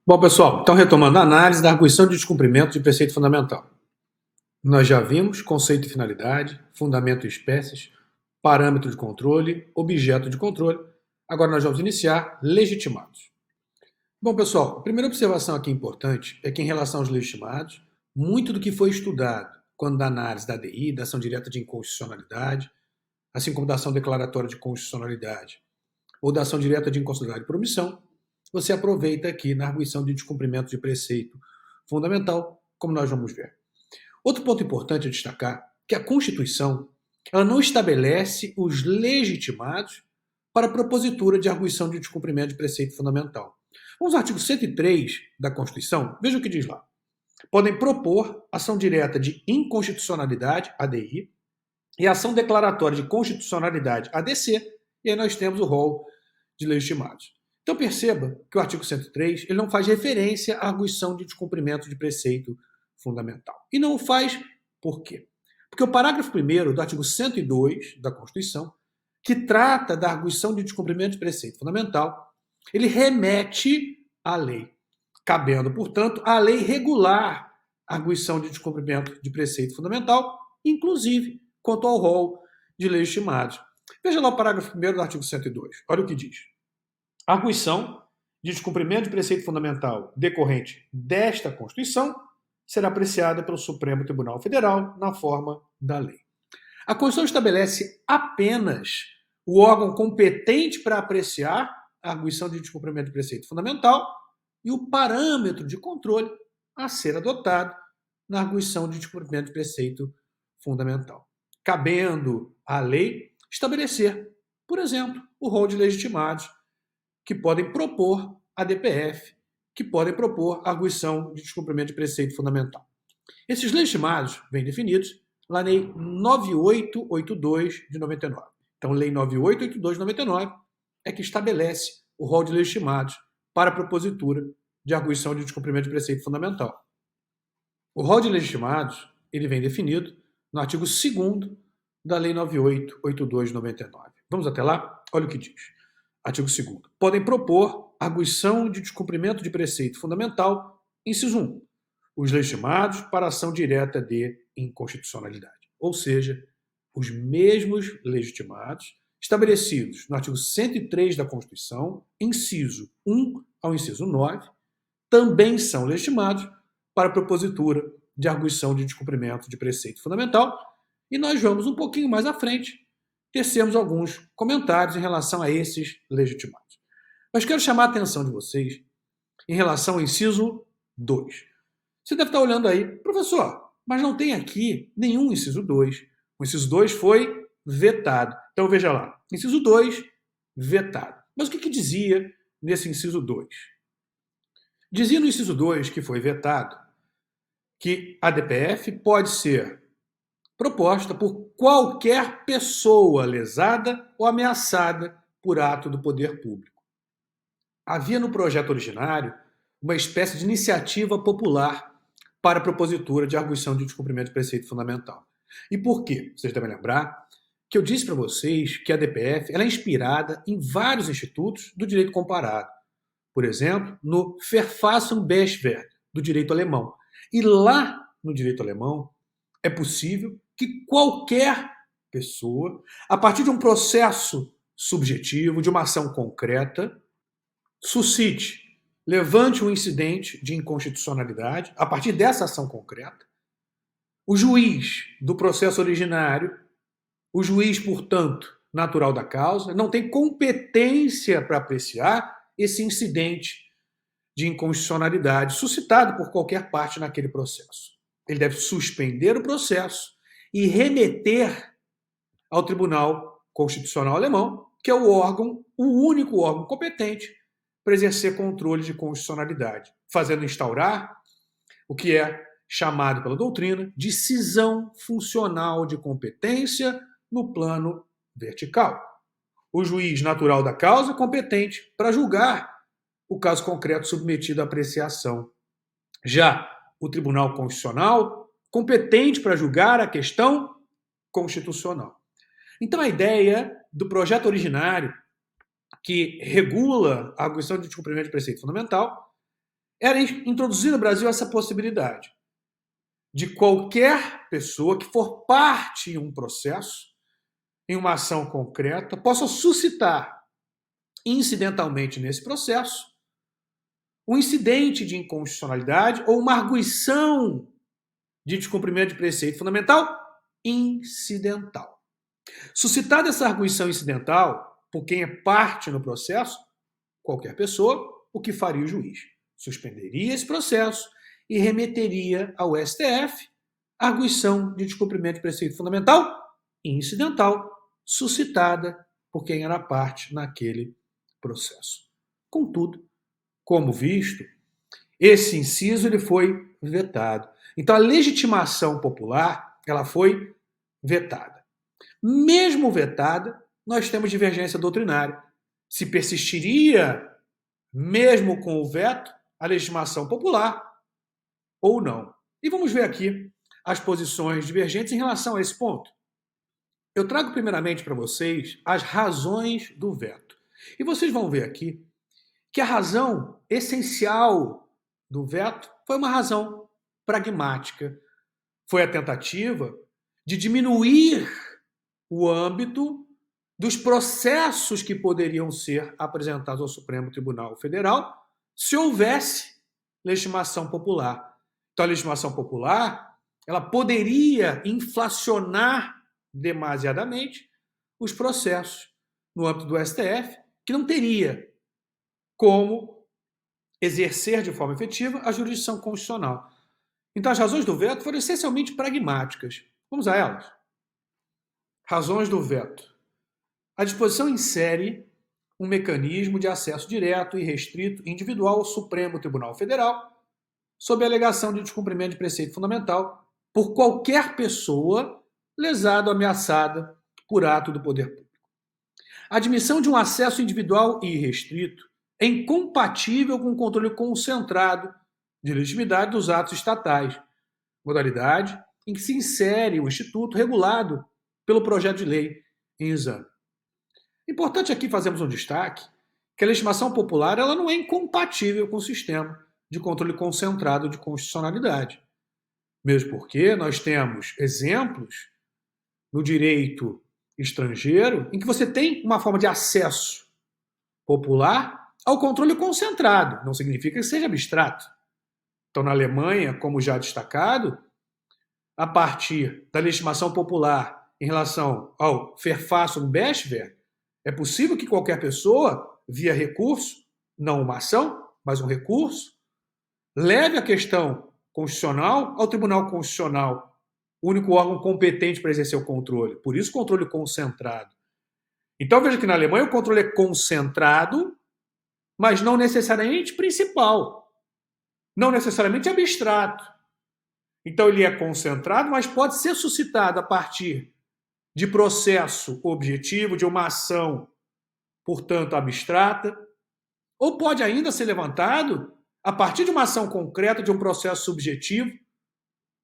Bom, pessoal, então retomando a análise da arguição de descumprimento de preceito fundamental. Nós já vimos conceito e finalidade, fundamento e espécies, parâmetro de controle, objeto de controle. Agora nós vamos iniciar legitimados. Bom, pessoal, a primeira observação aqui importante é que em relação aos legitimados, muito do que foi estudado quando da análise da ADI, da ação direta de inconstitucionalidade, assim como da ação declaratória de constitucionalidade ou da ação direta de inconstitucionalidade por omissão, você aproveita aqui na arguição de descumprimento de preceito fundamental, como nós vamos ver. Outro ponto importante a destacar é que a Constituição ela não estabelece os legitimados para a propositura de arguição de descumprimento de preceito fundamental. Vamos ao artigo 103 da Constituição, veja o que diz lá. Podem propor ação direta de inconstitucionalidade, ADI, e ação declaratória de constitucionalidade, ADC, e aí nós temos o rol de legitimados. Então perceba que o artigo 103 ele não faz referência à arguição de descumprimento de preceito fundamental. E não o faz por quê? Porque o parágrafo 1º do artigo 102 da Constituição, que trata da arguição de descumprimento de preceito fundamental, ele remete à lei, cabendo, portanto, à lei regular a arguição de descumprimento de preceito fundamental, inclusive quanto ao rol de legitimados. Veja lá o parágrafo 1º do artigo 102. Olha o que diz. A arguição de descumprimento de preceito fundamental decorrente desta Constituição será apreciada pelo Supremo Tribunal Federal na forma da lei. A Constituição estabelece apenas o órgão competente para apreciar a arguição de descumprimento de preceito fundamental e o parâmetro de controle a ser adotado na arguição de descumprimento de preceito fundamental, cabendo à lei estabelecer, por exemplo, o rol de legitimados que podem propor a DPF, que podem propor a arguição de descumprimento de preceito fundamental. Esses legitimados vêm definidos na Lei 9882 de 99. Então, Lei 9882 de 99 é que estabelece o rol de legitimados para a propositura de arguição de descumprimento de preceito fundamental. O rol de legitimados ele vem definido no artigo 2º da Lei 9882 de 99. Vamos até lá? Olha o que diz. Artigo 2º. Podem propor arguição de descumprimento de preceito fundamental, inciso 1, os legitimados para ação direta de inconstitucionalidade. Ou seja, os mesmos legitimados estabelecidos no artigo 103 da Constituição, inciso 1 ao inciso 9, também são legitimados para a propositura de arguição de descumprimento de preceito fundamental. E nós vamos um pouquinho mais à frente tecemos alguns comentários em relação a esses legitimados. Mas quero chamar a atenção de vocês em relação ao inciso 2. Você deve estar olhando aí, professor, mas não tem aqui nenhum inciso 2. O inciso 2 foi vetado. Então veja lá, inciso 2, vetado. Mas o que dizia nesse inciso 2? Dizia no inciso 2 que foi vetado que a DPF pode ser proposta por qualquer pessoa lesada ou ameaçada por ato do poder público. Havia no projeto originário uma espécie de iniciativa popular para a propositura de arguição de descumprimento de preceito fundamental. E por quê? Vocês devem lembrar que eu disse para vocês que a DPF ela é inspirada em vários institutos do direito comparado. Por exemplo, no Verfassungsbeschwerde, do direito alemão. E lá no direito alemão é possível que qualquer pessoa, a partir de um processo subjetivo, de uma ação concreta, suscite, levante um incidente de inconstitucionalidade, a partir dessa ação concreta, o juiz do processo originário, o juiz, portanto, natural da causa, não tem competência para apreciar esse incidente de inconstitucionalidade suscitado por qualquer parte naquele processo. Ele deve suspender o processo e remeter ao Tribunal Constitucional Alemão, que é o órgão, o único órgão competente para exercer controle de constitucionalidade, fazendo instaurar o que é chamado pela doutrina de cisão funcional de competência no plano vertical. O juiz natural da causa é competente para julgar o caso concreto submetido à apreciação. Já o Tribunal Constitucional, competente para julgar a questão constitucional. Então, a ideia do projeto originário, que regula a arguição de descumprimento de preceito fundamental, era introduzir no Brasil essa possibilidade de qualquer pessoa que for parte em um processo, em uma ação concreta, possa suscitar incidentalmente nesse processo um incidente de inconstitucionalidade ou uma arguição de descumprimento de preceito fundamental incidental. Suscitada essa arguição incidental por quem é parte no processo, qualquer pessoa, o que faria o juiz? Suspenderia esse processo e remeteria ao STF a arguição de descumprimento de preceito fundamental incidental, suscitada por quem era parte naquele processo. Contudo, como visto, esse inciso ele foi vetado. Então, a legitimação popular ela foi vetada. Mesmo vetada, nós temos divergência doutrinária. Se persistiria, mesmo com o veto, a legitimação popular ou não. E vamos ver aqui as posições divergentes em relação a esse ponto. Eu trago primeiramente para vocês as razões do veto. E vocês vão ver aqui que a razão essencial do veto foi uma razão pragmática. Foi a tentativa de diminuir o âmbito dos processos que poderiam ser apresentados ao Supremo Tribunal Federal se houvesse legitimação popular. Então, a legitimação popular ela poderia inflacionar demasiadamente os processos no âmbito do STF, que não teria como exercer de forma efetiva a jurisdição constitucional. Então, as razões do veto foram essencialmente pragmáticas. Vamos a elas. Razões do veto. A disposição insere um mecanismo de acesso direto e restrito individual ao Supremo Tribunal Federal sob a alegação de descumprimento de preceito fundamental por qualquer pessoa lesada ou ameaçada por ato do poder público. A admissão de um acesso individual e irrestrito é incompatível com o controle concentrado de legitimidade dos atos estatais, modalidade em que se insere o instituto regulado pelo projeto de lei em exame. Importante aqui fazermos um destaque que a legitimação popular ela não é incompatível com o sistema de controle concentrado de constitucionalidade. Mesmo porque nós temos exemplos no direito estrangeiro em que você tem uma forma de acesso popular ao controle concentrado. Não significa que seja abstrato. Então, na Alemanha, como já destacado, a partir da legitimação popular em relação ao Verfassung Beschwerde, é possível que qualquer pessoa, via recurso, não uma ação, mas um recurso, leve a questão constitucional ao Tribunal Constitucional, o único órgão competente para exercer o controle. Por isso, controle concentrado. Então, veja que na Alemanha o controle é concentrado, mas não necessariamente principal. Não necessariamente abstrato. Então, ele é concentrado, mas pode ser suscitado a partir de processo objetivo, de uma ação, portanto, abstrata, ou pode ainda ser levantado a partir de uma ação concreta, de um processo subjetivo,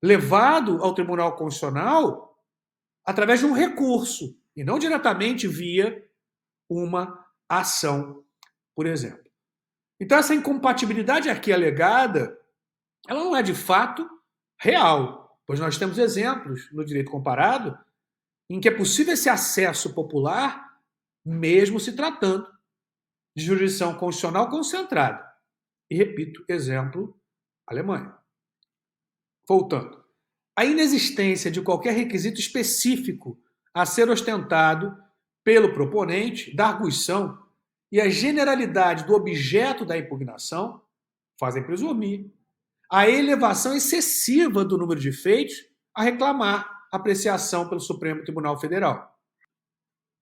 levado ao Tribunal Constitucional através de um recurso, e não diretamente via uma ação, por exemplo. Então, essa incompatibilidade aqui alegada, ela não é de fato real, pois nós temos exemplos no direito comparado em que é possível esse acesso popular, mesmo se tratando de jurisdição constitucional concentrada. E repito, exemplo, Alemanha. Voltando. A inexistência de qualquer requisito específico a ser ostentado pelo proponente da arguição e a generalidade do objeto da impugnação fazem presumir a elevação excessiva do número de feitos a reclamar apreciação pelo Supremo Tribunal Federal.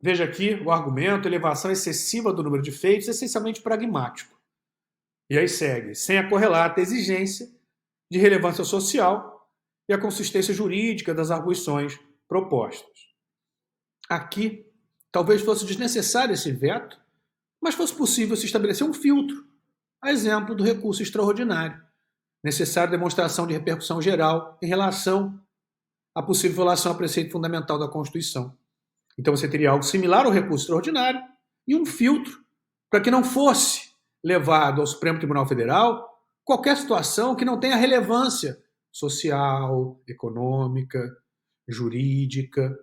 Veja aqui o argumento, elevação excessiva do número de feitos, essencialmente pragmático. E aí segue, sem a correlata exigência de relevância social e a consistência jurídica das arguições propostas. Aqui, talvez fosse desnecessário esse veto, mas fosse possível se estabelecer um filtro, a exemplo do recurso extraordinário, necessário demonstração de repercussão geral em relação à possível violação ao preceito fundamental da Constituição. Então você teria algo similar ao recurso extraordinário e um filtro para que não fosse levado ao Supremo Tribunal Federal qualquer situação que não tenha relevância social, econômica, jurídica,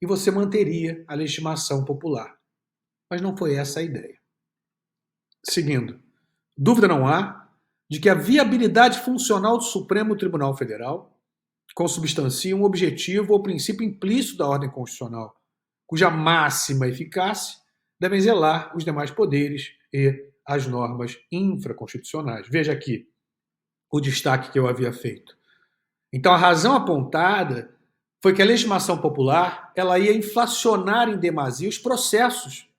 e você manteria a legitimação popular. Mas não foi essa a ideia. Seguindo, dúvida não há de que a viabilidade funcional do Supremo Tribunal Federal consubstancia um objetivo ou princípio implícito da ordem constitucional, cuja máxima eficácia devem zelar os demais poderes e as normas infraconstitucionais. Veja aqui o destaque que eu havia feito. Então, a razão apontada foi que a legitimação popular ela ia inflacionar em demasia os processos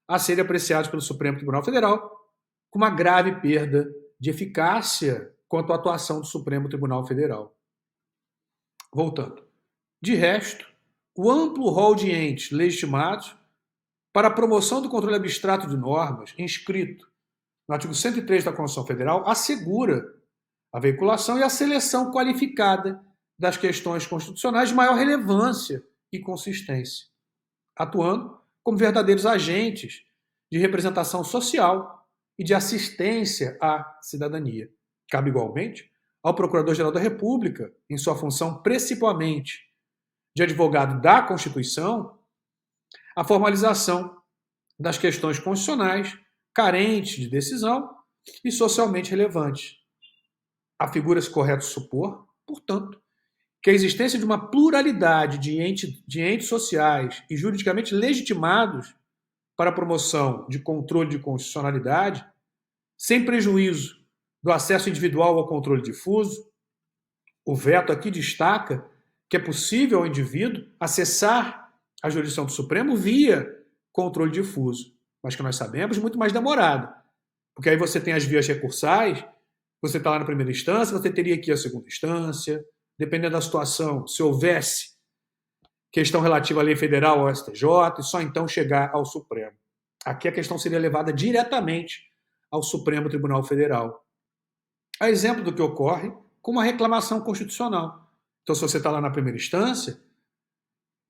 a serem apreciados pelo Supremo Tribunal Federal, com uma grave perda de eficácia quanto à atuação do Supremo Tribunal Federal. Voltando. De resto, o amplo rol de entes legitimados para a promoção do controle abstrato de normas, inscrito no artigo 103 da Constituição Federal, assegura a veiculação e a seleção qualificada das questões constitucionais de maior relevância e consistência, atuando como verdadeiros agentes de representação social e de assistência à cidadania. Cabe igualmente ao Procurador-Geral da República, em sua função principalmente de advogado da Constituição, a formalização das questões constitucionais carentes de decisão e socialmente relevantes. Afigura-se correto supor, portanto, que a existência de uma pluralidade de entes sociais e juridicamente legitimados para a promoção de controle de constitucionalidade, sem prejuízo do acesso individual ao controle difuso. O veto aqui destaca que é possível ao indivíduo acessar a jurisdição do Supremo via controle difuso, mas que nós sabemos muito mais demorado, porque aí você tem as vias recursais, você está lá na primeira instância, você teria que ir à segunda instância, dependendo da situação, se houvesse questão relativa à lei federal ao STJ, e só então chegar ao Supremo. Aqui a questão seria levada diretamente ao Supremo Tribunal Federal. A exemplo do que ocorre com uma reclamação constitucional. Então, se você está lá na primeira instância,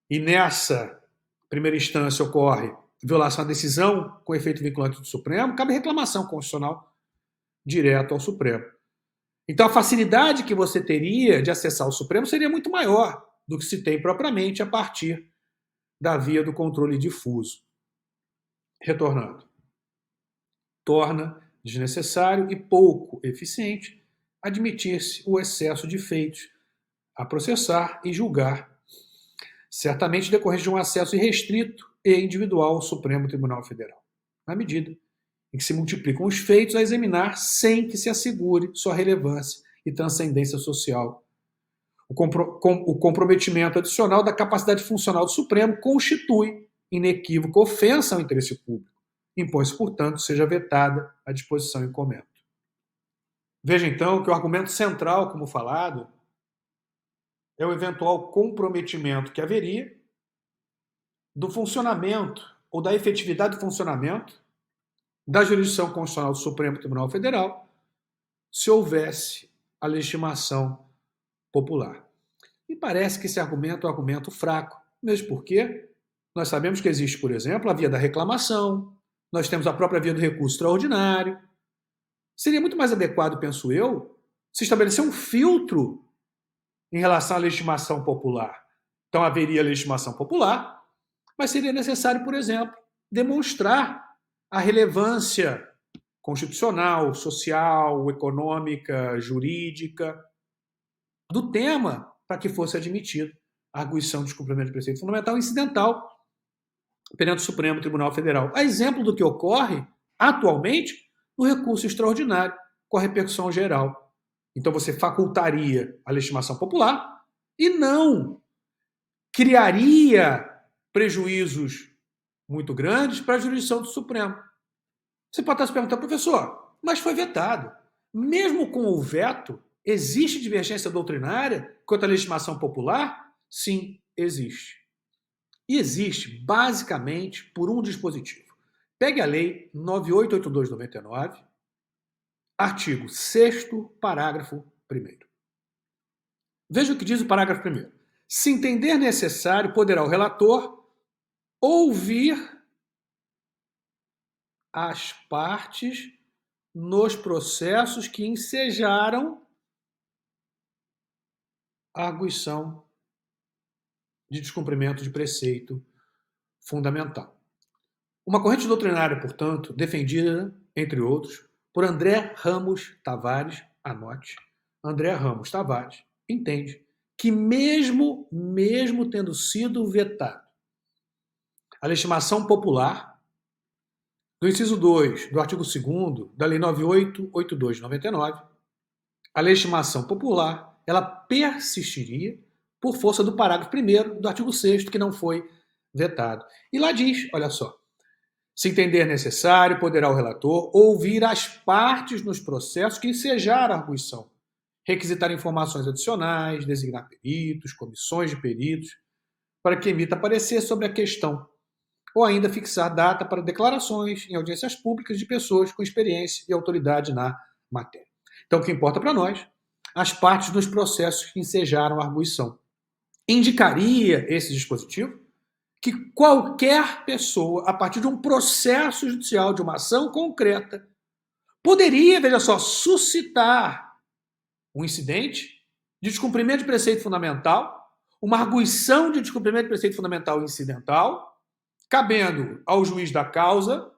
e nessa primeira instância ocorre violação da decisão com efeito vinculante do Supremo, cabe reclamação constitucional direto ao Supremo. Então, a facilidade que você teria de acessar o Supremo seria muito maior do que se tem propriamente a partir da via do controle difuso. Retornando. Torna desnecessário e pouco eficiente admitir-se o excesso de feitos a processar e julgar, certamente decorrente de um acesso irrestrito e individual ao Supremo Tribunal Federal, na medida em que se multiplicam os feitos a examinar sem que se assegure sua relevância e transcendência social. O comprometimento adicional da capacidade funcional do Supremo constitui inequívoca ofensa ao interesse público. Impõe-se, portanto, seja vetada a disposição em comento. Veja, então, que o argumento central, como falado, é o eventual comprometimento que haveria do funcionamento ou da efetividade do funcionamento da jurisdição constitucional do Supremo Tribunal Federal se houvesse a legitimação popular. E parece que esse argumento é um argumento fraco, mesmo porque nós sabemos que existe, por exemplo, a via da reclamação, nós temos a própria via do recurso extraordinário. Seria muito mais adequado, penso eu, se estabelecer um filtro em relação à legitimação popular. Então haveria legitimação popular, mas seria necessário, por exemplo, demonstrar a relevância constitucional, social, econômica, jurídica do tema para que fosse admitido a arguição de descumprimento de preceito fundamental incidental perante o Supremo Tribunal Federal. A exemplo do que ocorre atualmente no recurso extraordinário com a repercussão geral. Então você facultaria a legitimação popular e não criaria prejuízos muito grandes para a jurisdição do Supremo. Você pode estar se perguntando, professor, mas foi vetado. Mesmo com o veto, existe divergência doutrinária quanto à legitimação popular? Sim, existe. E existe basicamente por um dispositivo. Pegue a Lei 9882/99, artigo 6º, parágrafo 1º. Veja o que diz o parágrafo 1º. Se entender necessário, poderá o relator ouvir as partes nos processos que ensejaram a arguição de descumprimento de preceito fundamental. Uma corrente doutrinária, portanto, defendida, entre outros, por André Ramos Tavares, anote, André Ramos Tavares, entende que mesmo tendo sido vetado a legitimação popular do inciso 2 do artigo 2º da Lei 9882 de 99, a legitimação popular ela persistiria por força do parágrafo 1º do artigo 6º, que não foi vetado. E lá diz, olha só, se entender necessário, poderá o relator ouvir as partes nos processos que ensejaram a arguição, requisitar informações adicionais, designar peritos, comissões de peritos, para que emita parecer sobre a questão, ou ainda fixar data para declarações em audiências públicas de pessoas com experiência e autoridade na matéria. Então, o que importa para nós, as partes dos processos que ensejaram a arguição. Indicaria esse dispositivo que qualquer pessoa, a partir de um processo judicial, de uma ação concreta, poderia, veja só, suscitar um incidente de descumprimento de preceito fundamental, uma arguição de descumprimento de preceito fundamental incidental, cabendo ao juiz da causa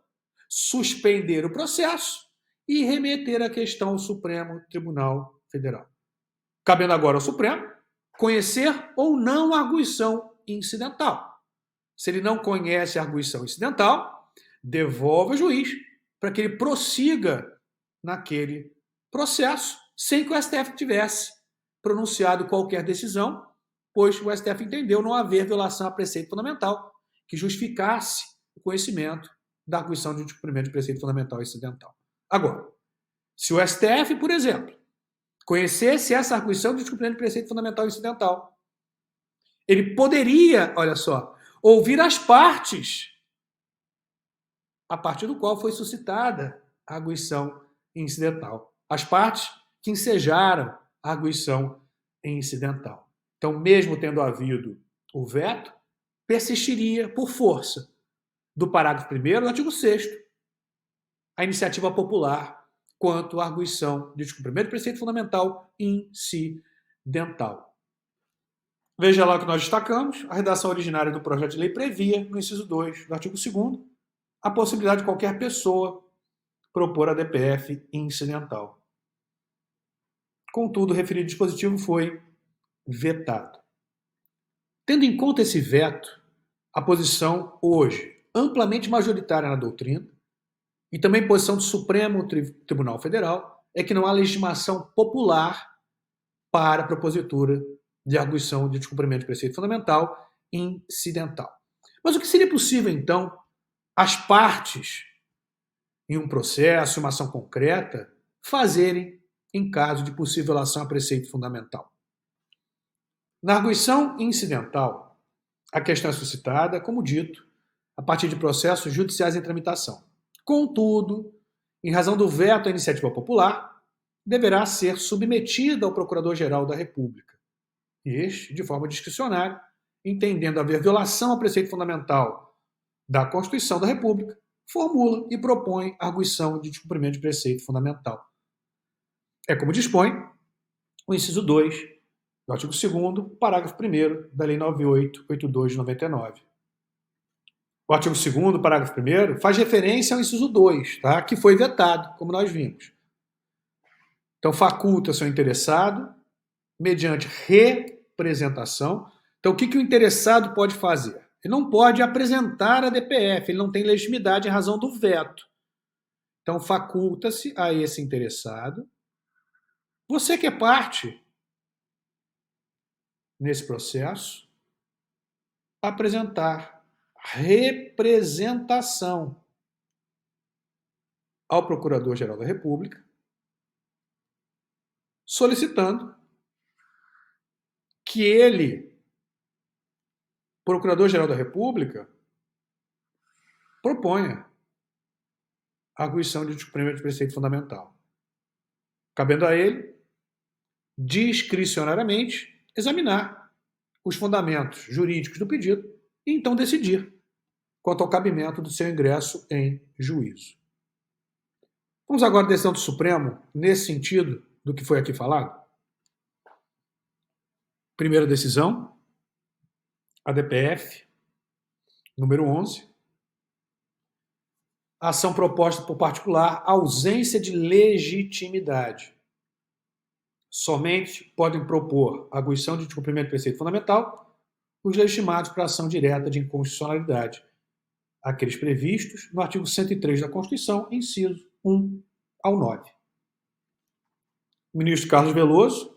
suspender o processo e remeter a questão ao Supremo Tribunal Federal. Cabendo agora ao Supremo conhecer ou não a arguição incidental. Se ele não conhece a arguição incidental, devolve ao juiz para que ele prossiga naquele processo sem que o STF tivesse pronunciado qualquer decisão, pois o STF entendeu não haver violação a preceito fundamental que justificasse o conhecimento da arguição de descumprimento de preceito fundamental incidental. Agora, se o STF, por exemplo, conhecesse essa arguição de descumprimento de preceito fundamental incidental, ele poderia, olha só, ouvir as partes a partir do qual foi suscitada a arguição incidental. As partes que ensejaram a arguição incidental. Então, mesmo tendo havido o veto, persistiria por força do parágrafo 1º do artigo 6º a iniciativa popular quanto à arguição de descumprimento de preceito fundamental incidental. Veja lá o que nós destacamos. A redação originária do projeto de lei previa, no inciso 2 do artigo 2º, a possibilidade de qualquer pessoa propor a DPF incidental. Contudo, o referido dispositivo foi vetado. Tendo em conta esse veto, a posição hoje amplamente majoritária na doutrina e também posição do Supremo Tribunal Federal é que não há legitimação popular para a propositura de arguição de descumprimento de preceito fundamental incidental. Mas o que seria possível, então, as partes em um processo, uma ação concreta, fazerem em caso de possível violação a preceito fundamental? Na arguição incidental, a questão é suscitada, como dito, a partir de processos judiciais em tramitação. Contudo, em razão do veto à iniciativa popular, deverá ser submetida ao Procurador-Geral da República. Este, de forma discricionária, entendendo haver violação ao preceito fundamental da Constituição da República, formula e propõe arguição de descumprimento de preceito fundamental. É como dispõe o inciso 2 do artigo 2º, parágrafo 1º da Lei 9882 de 99. O artigo 2º, parágrafo 1º, faz referência ao inciso 2, tá? Que foi vetado, como nós vimos. Então, faculta-se ao interessado, mediante representação. Então, o que o interessado pode fazer? Ele não pode apresentar a DPF, ele não tem legitimidade em razão do veto. Então, faculta-se a esse interessado. Você que é parte nesse processo, apresentar representação ao Procurador-Geral da República, solicitando que ele, Procurador-Geral da República, proponha a arguição de descumprimento de preceito fundamental. Cabendo a ele, discricionariamente, examinar os fundamentos jurídicos do pedido e então decidir quanto ao cabimento do seu ingresso em juízo. Vamos agora à decisão do Supremo, nesse sentido do que foi aqui falado. Primeira decisão, ADPF, número 11. Ação proposta por particular, ausência de legitimidade. Somente podem propor arguição de descumprimento de preceito fundamental os legitimados para ação direta de inconstitucionalidade, aqueles previstos no artigo 103 da Constituição, inciso 1 ao 9. O ministro Carlos Veloso.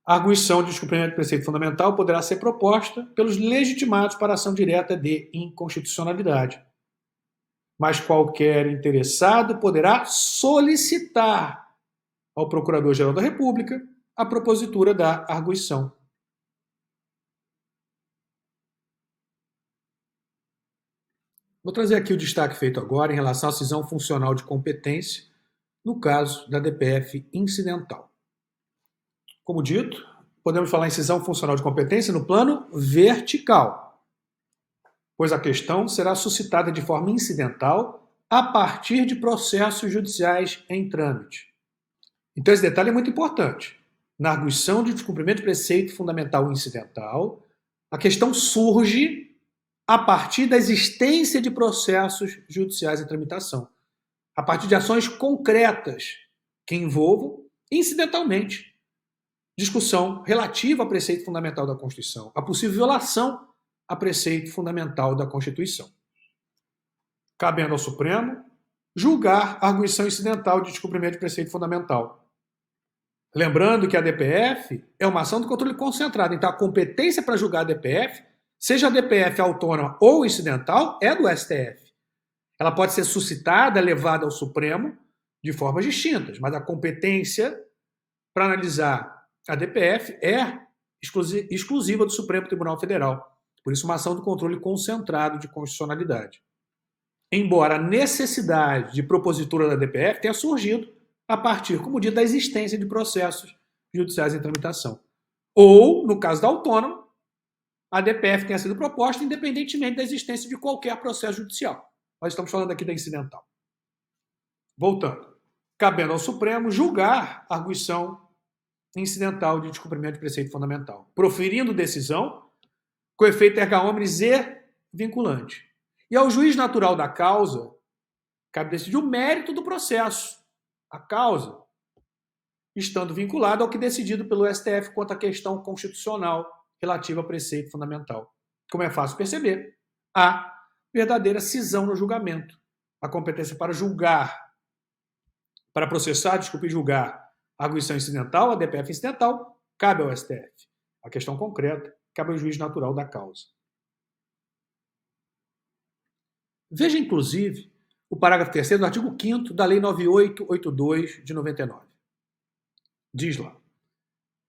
A arguição de descumprimento de preceito fundamental poderá ser proposta pelos legitimados para ação direta de inconstitucionalidade, mas qualquer interessado poderá solicitar ao Procurador-Geral da República a propositura da arguição. Vou trazer aqui o destaque feito agora em relação à cisão funcional de competência no caso da DPF incidental. Como dito, podemos falar em cisão funcional de competência no plano vertical, pois a questão será suscitada de forma incidental a partir de processos judiciais em trâmite. Então esse detalhe é muito importante. Na arguição de descumprimento de preceito fundamental incidental, a questão surge a partir da existência de processos judiciais em tramitação, a partir de ações concretas que envolvam, incidentalmente, discussão relativa a preceito fundamental da Constituição, a possível violação a preceito fundamental da Constituição. Cabendo ao Supremo julgar a arguição incidental de descumprimento de preceito fundamental. Lembrando que a DPF é uma ação de controle concentrado, então a competência para julgar a DPF, seja a DPF autônoma ou incidental, é do STF. Ela pode ser suscitada, levada ao Supremo de formas distintas, mas a competência para analisar a DPF é exclusiva do Supremo Tribunal Federal. Por isso, uma ação de controle concentrado de constitucionalidade. Embora a necessidade de propositura da DPF tenha surgido a partir, como dito, da existência de processos judiciais em tramitação. Ou, no caso da autônoma, a DPF tenha sido proposta independentemente da existência de qualquer processo judicial. Nós estamos falando aqui da incidental. Voltando. Cabendo ao Supremo julgar a arguição incidental de descumprimento de preceito fundamental, proferindo decisão com efeito erga omnes e vinculante. E ao juiz natural da causa, cabe decidir o mérito do processo, a causa, estando vinculado ao que decidido pelo STF quanto à questão constitucional relativa a preceito fundamental. Como é fácil perceber, há verdadeira cisão no julgamento. A competência para julgar, para processar, julgar a arguição incidental, a DPF incidental, cabe ao STF. A questão concreta cabe ao juiz natural da causa. Veja, inclusive, o parágrafo 3º do artigo 5º da Lei 9882 de 99. Diz lá: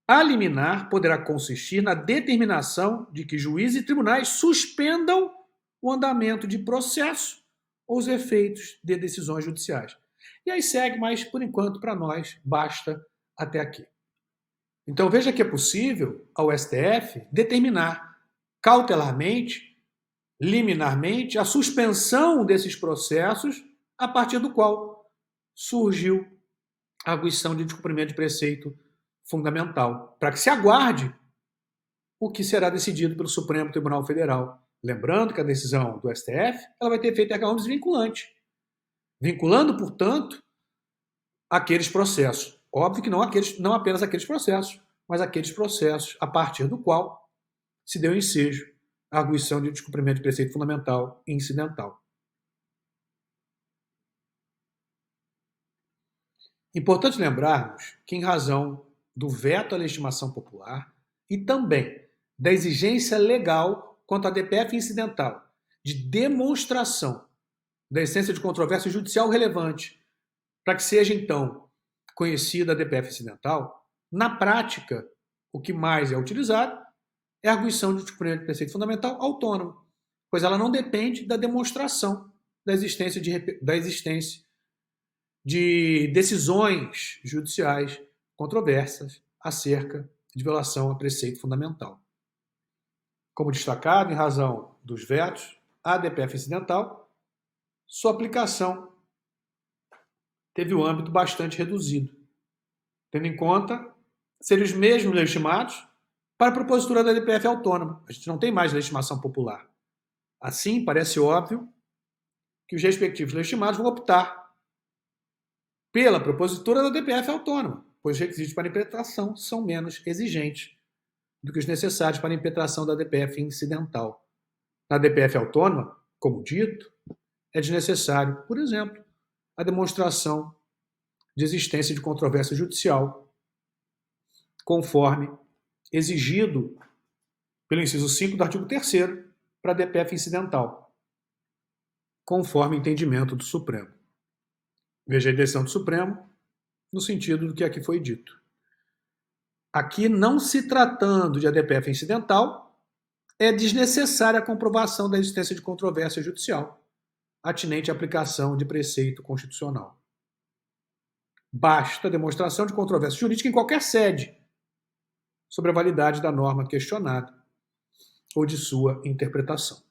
a liminar poderá consistir na determinação de que juízes e tribunais suspendam o andamento de processo ou os efeitos de decisões judiciais. E aí segue, mas por enquanto para nós basta até aqui. Então veja que é possível ao STF determinar cautelarmente, liminarmente, a suspensão desses processos a partir do qual surgiu a arguição de descumprimento de preceito fundamental, para que se aguarde o que será decidido pelo Supremo Tribunal Federal. Lembrando que a decisão do STF ela vai ter efeito erga omnes vinculante, vinculando, portanto, aqueles processos. Óbvio que não apenas aqueles processos, mas aqueles processos a partir do qual se deu ensejo a arguição de descumprimento de preceito fundamental e incidental. Importante lembrarmos que, em razão do veto à legitimação popular e também da exigência legal quanto à DPF incidental de demonstração da essência de controvérsia judicial relevante para que seja, então, conhecida a DPF incidental, na prática, o que mais é utilizado é a arguição de descumprimento de preceito fundamental autônomo, pois ela não depende da demonstração da existência de decisões judiciais controversas acerca de violação a preceito fundamental. Como destacado, em razão dos vetos à DPF incidental, sua aplicação teve o âmbito bastante reduzido, tendo em conta serem os mesmos legitimados para a propositura da DPF autônoma. A gente não tem mais legitimação popular. Assim, parece óbvio que os respectivos legitimados vão optar pela propositura da DPF autônoma, pois os requisitos para impetração são menos exigentes do que os necessários para a impetração da DPF incidental. Na DPF autônoma, como dito, é desnecessário, por exemplo, a demonstração de existência de controvérsia judicial, conforme exigido pelo inciso 5 do artigo 3º para a DPF incidental, conforme entendimento do Supremo. Veja a decisão do Supremo no sentido do que aqui foi dito. Aqui, não se tratando de ADPF incidental, é desnecessária a comprovação da existência de controvérsia judicial, atinente à aplicação de preceito constitucional. Basta a demonstração de controvérsia jurídica em qualquer sede sobre a validade da norma questionada ou de sua interpretação.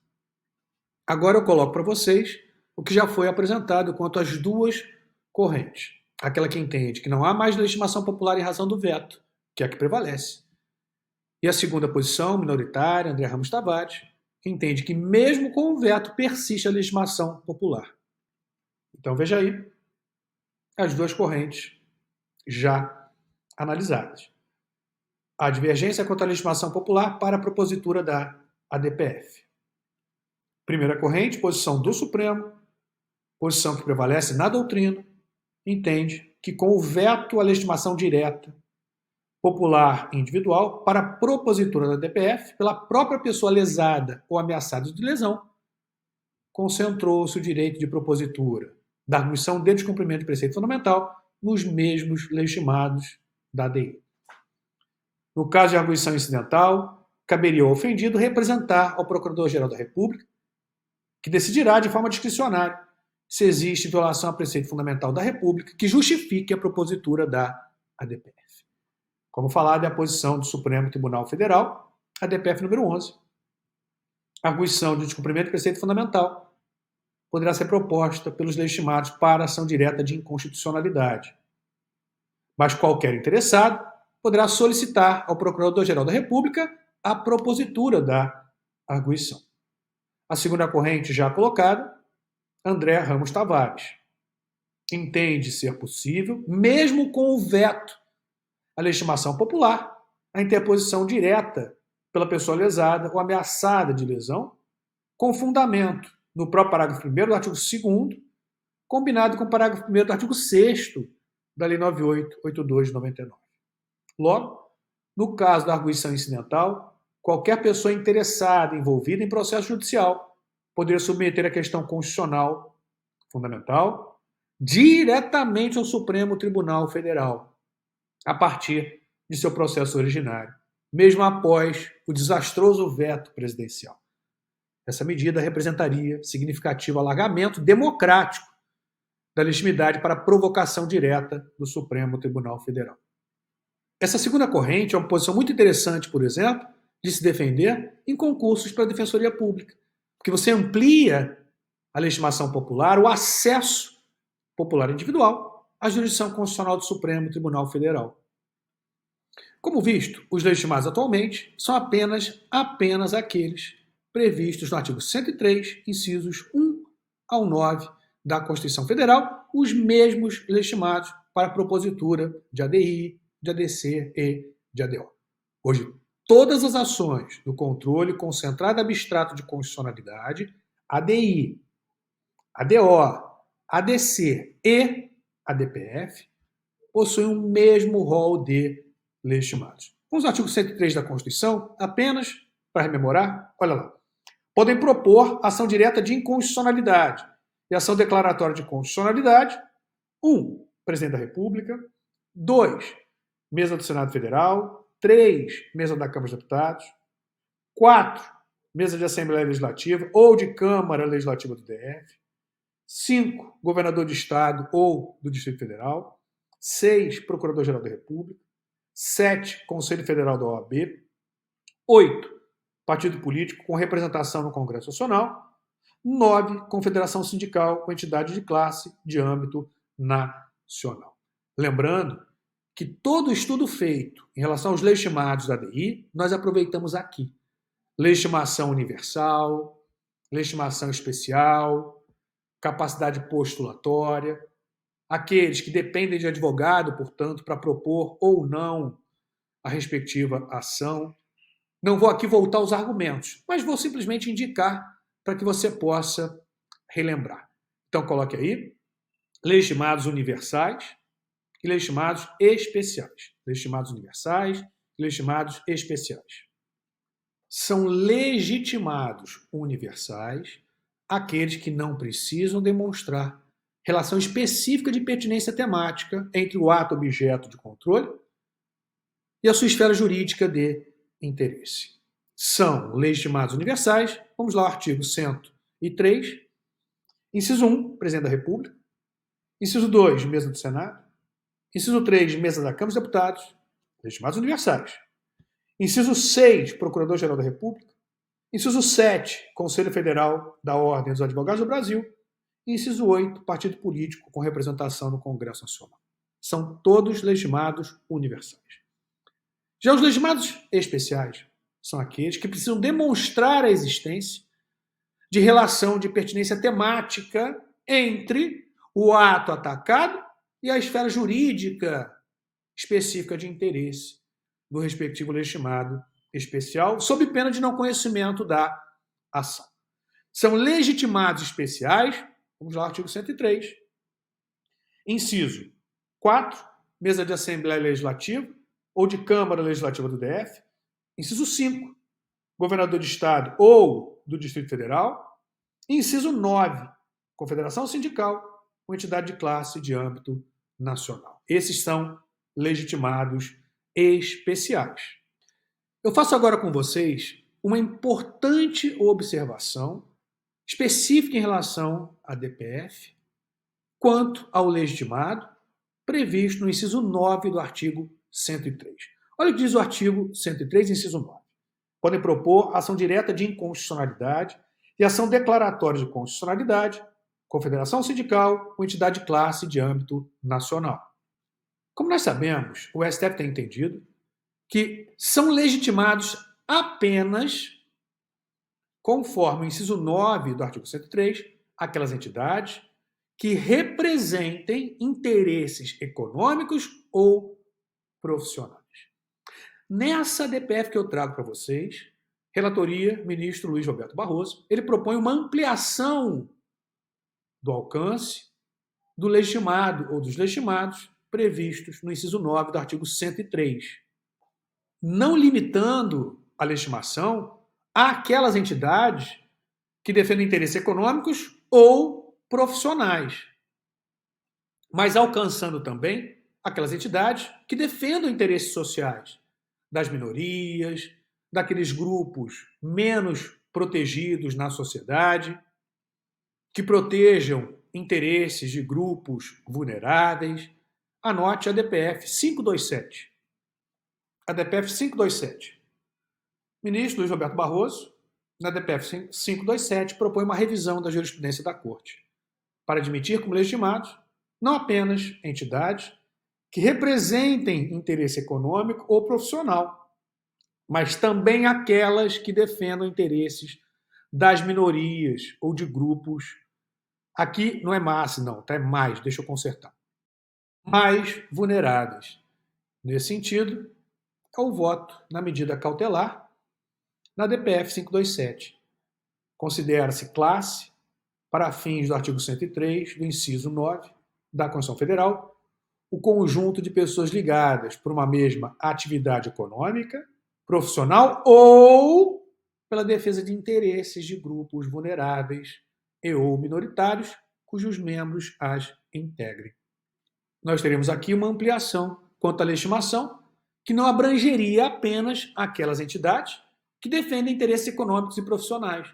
Agora eu coloco para vocês o que já foi apresentado quanto às duas correntes. Aquela que entende que não há mais legitimação popular em razão do veto, que é a que prevalece. E a segunda posição, minoritária, André Ramos Tavares, que entende que mesmo com o veto persiste a legitimação popular. Então veja aí as duas correntes já analisadas. A divergência quanto à legitimação popular para a propositura da ADPF. Primeira corrente, posição do Supremo, posição que prevalece na doutrina, entende que com o veto à legitimação direta, popular e individual, para a propositura da DPF, pela própria pessoa lesada ou ameaçada de lesão, concentrou-se o direito de propositura da arguição de descumprimento de preceito fundamental nos mesmos legitimados da ADI. No caso de arguição incidental, caberia ao ofendido representar ao Procurador-Geral da República, que decidirá de forma discricionária se existe violação a preceito fundamental da República que justifique a propositura da ADPF. Como falado, é a posição do Supremo Tribunal Federal, ADPF número 11. A arguição de descumprimento de preceito fundamental poderá ser proposta pelos legitimados para ação direta de inconstitucionalidade. Mas qualquer interessado poderá solicitar ao Procurador-Geral da República a propositura da arguição. A segunda corrente já colocada, André Ramos Tavares, entende ser possível, mesmo com o veto à legitimação popular, a interposição direta pela pessoa lesada ou ameaçada de lesão, com fundamento no próprio parágrafo 1º do artigo 2º, combinado com o parágrafo 1º do artigo 6º da Lei 9882 de 99. Logo, no caso da arguição incidental, qualquer pessoa interessada, envolvida em processo judicial, poderia submeter a questão constitucional fundamental diretamente ao Supremo Tribunal Federal, a partir de seu processo originário, mesmo após o desastroso veto presidencial. Essa medida representaria significativo alargamento democrático da legitimidade para a provocação direta do Supremo Tribunal Federal. Essa segunda corrente é uma posição muito interessante, por exemplo, de se defender em concursos para a Defensoria Pública, porque você amplia a legitimação popular, o acesso popular individual à jurisdição constitucional do Supremo Tribunal Federal. Como visto, os legitimados atualmente são apenas aqueles previstos no artigo 103, incisos 1 ao 9 da Constituição Federal, os mesmos legitimados para a propositura de ADI, de ADC e de ADO. Hoje, todas as ações do controle concentrado abstrato de constitucionalidade, ADI, ADO, ADC e ADPF, possuem o mesmo rol de legitimados. Com os artigos 103 da Constituição, apenas para rememorar, olha lá, podem propor ação direta de inconstitucionalidade e ação declaratória de constitucionalidade, 1. Presidente da República, 2. Mesa do Senado Federal, 3. Mesa da Câmara dos Deputados, 4. Mesa de Assembleia Legislativa ou de Câmara Legislativa do DF, 5. Governador de Estado ou do Distrito Federal, 6. Procurador-Geral da República, 7. Conselho Federal da OAB, 8. Partido político com representação no Congresso Nacional, 9. Confederação sindical com entidade de classe de âmbito nacional. nacional. Lembrando que todo estudo feito em relação aos legitimados da ADI, nós aproveitamos aqui. Legitimação universal, legitimação especial, capacidade postulatória, aqueles que dependem de advogado, portanto, para propor ou não a respectiva ação. Não vou aqui voltar aos argumentos, mas vou simplesmente indicar para que você possa relembrar. Então, coloque aí legitimados universais e legitimados especiais. Legitimados universais e legitimados especiais. São legitimados universais aqueles que não precisam demonstrar relação específica de pertinência temática entre o ato objeto de controle e a sua esfera jurídica de interesse. São legitimados universais, vamos lá ao artigo 103, inciso 1, Presidente da República, inciso 2, Mesa do Senado, inciso 3, Mesa da Câmara dos Deputados, legitimados universais. Inciso 6, Procurador-Geral da República. Inciso 7, Conselho Federal da Ordem dos Advogados do Brasil. E inciso 8, Partido Político com representação no Congresso Nacional. São todos legitimados universais. Já os legitimados especiais são aqueles que precisam demonstrar a existência de relação de pertinência temática entre o ato atacado e a esfera jurídica específica de interesse do respectivo legitimado especial, sob pena de não conhecimento da ação. São legitimados especiais, vamos lá, artigo 103. Inciso 4, Mesa de Assembleia Legislativa ou de Câmara Legislativa do DF. Inciso 5, Governador de Estado ou do Distrito Federal. Inciso 9, Confederação Sindical ou entidade de classe de âmbito nacional. Esses são legitimados especiais. Eu faço agora com vocês uma importante observação específica em relação à DPF quanto ao legitimado previsto no inciso 9 do artigo 103. Olha o que diz o artigo 103, inciso 9. Podem propor ação direta de inconstitucionalidade e ação declaratória de constitucionalidade, confederação sindical ou entidade de classe de âmbito nacional. Como nós sabemos, o STF tem entendido que são legitimados apenas, conforme o inciso 9 do artigo 103, aquelas entidades que representem interesses econômicos ou profissionais. Nessa DPF que eu trago para vocês, relatoria, ministro Luiz Roberto Barroso, ele propõe uma ampliação do alcance do legitimado ou dos legitimados previstos no inciso 9 do artigo 103, não limitando a legitimação àquelas entidades que defendem interesses econômicos ou profissionais, mas alcançando também aquelas entidades que defendam interesses sociais das minorias, daqueles grupos menos protegidos na sociedade, que protejam interesses de grupos vulneráveis. Anote a DPF 527. A DPF 527. Ministro Luiz Roberto Barroso, na DPF 527, propõe uma revisão da jurisprudência da Corte para admitir como legitimados não apenas entidades que representem interesse econômico ou profissional, mas também aquelas que defendam interesses das minorias ou de grupos. Aqui não é massa, não, tá? É mais, deixa eu consertar. Mais vulneráveis. Nesse sentido, é o voto na medida cautelar na DPF 527. Considera-se classe, para fins do artigo 103, do inciso 9 da Constituição Federal, o conjunto de pessoas ligadas por uma mesma atividade econômica, profissional ou pela defesa de interesses de grupos vulneráveis e ou minoritários, cujos membros as integrem. Nós teremos aqui uma ampliação quanto à legitimação, que não abrangeria apenas aquelas entidades que defendem interesses econômicos e profissionais,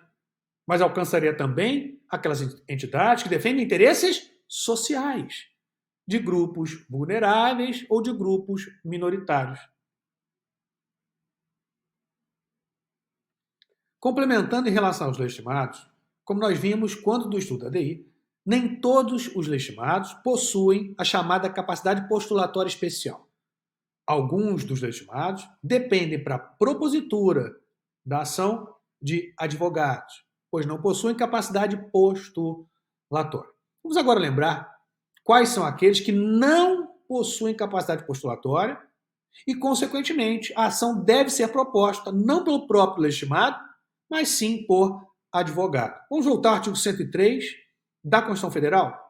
mas alcançaria também aquelas entidades que defendem interesses sociais, de grupos vulneráveis ou de grupos minoritários. Complementando em relação aos legitimados, como nós vimos quando do estudo da ADI, Nem todos os legitimados possuem a chamada capacidade postulatória especial. Alguns dos legitimados dependem para a propositura da ação de advogados, pois não possuem capacidade postulatória. Vamos agora lembrar quais são aqueles que não possuem capacidade postulatória e, consequentemente, a ação deve ser proposta não pelo próprio legitimado, mas sim por advogado. Vamos voltar ao artigo 103 da Constituição Federal?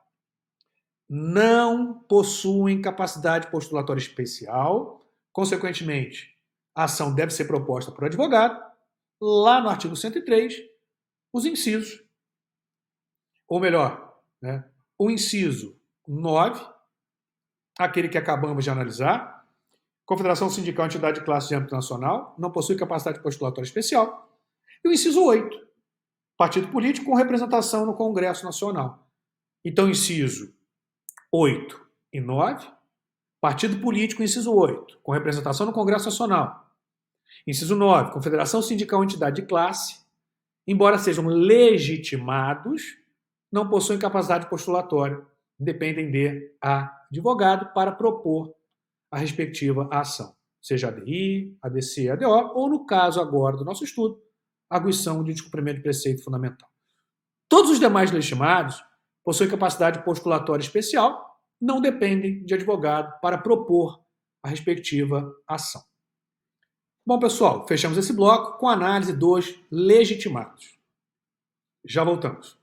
Não possuem capacidade postulatória especial, consequentemente, a ação deve ser proposta por advogado. Lá no artigo 103, os incisos, ou melhor, o inciso 9, aquele que acabamos de analisar, Confederação Sindical Entidade de Classe de âmbito nacional, não possui capacidade postulatória especial. E o inciso 8, partido político com representação no Congresso Nacional. Então, inciso 8 e 9, partido político, inciso 8, com representação no Congresso Nacional. Inciso 9, confederação sindical entidade de classe, embora sejam legitimados, não possuem capacidade postulatória, dependem de advogado para propor a respectiva ação, seja ADI, ADC, ADO, ou no caso agora do nosso estudo, arguição de descumprimento de preceito fundamental. Todos os demais legitimados possuem capacidade postulatória especial, não dependem de advogado para propor a respectiva ação. Bom, pessoal, fechamos esse bloco com a análise dos legitimados. Já voltamos.